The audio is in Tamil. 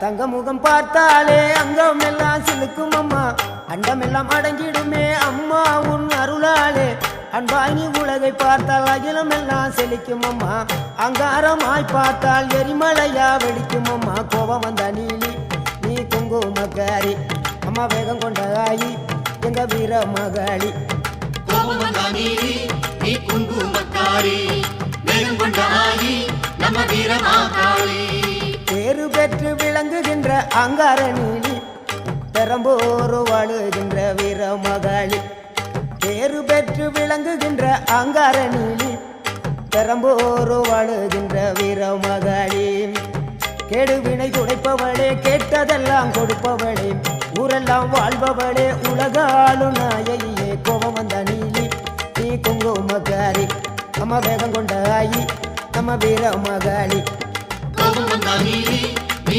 தங்க முகம் பார்த்தாலே அங்கம் எல்லாம் சிலுக்கும் அம்மா, அண்டமெல்லாம் அடங்கிடுமே அம்மா உன் அருளாலே. அன்பாய் நீ உலகை பார்த்தால் அகிலம் எல்லாம் செழிக்கும் அம்மா, அங்காரமாய் பார்த்தால் எரிமலையா வெடிக்கும் அம்மா. கோபம் வந்த நீலி நீ குங்குமக்காரி அம்மா, வேகம் கொண்ட ஆயி எங்க வீர மகாளி. கோபம் வந்த நீலி நீ குங்குமக்காரி, வேகம் கொண்ட ஆயி நம்ம வீர மகாளி. பேரு பெற்று விளங்குகின்ற அங்கார நீலி, பெரம்போர் வாழுகின்ற வீர மகாளி. பேரு பெற்று விளங்குகின்ற அங்கார நீலி, பெரம்போர் வாழுகின்ற வீர மகாளி. கேடுவினை துடைப்பவளே, கேட்டதெல்லாம் கொடுப்பவளே, ஊரெல்லாம் வாழ்பவளே, உலகாலும் நாயகியே. கோபம் வந்த நீலி நீ குங்குமக்காரி அம்மா, வேகம் கொண்ட ஆயி நம்ம வீர மகாளி. கோபம் வந்த நீலி நீ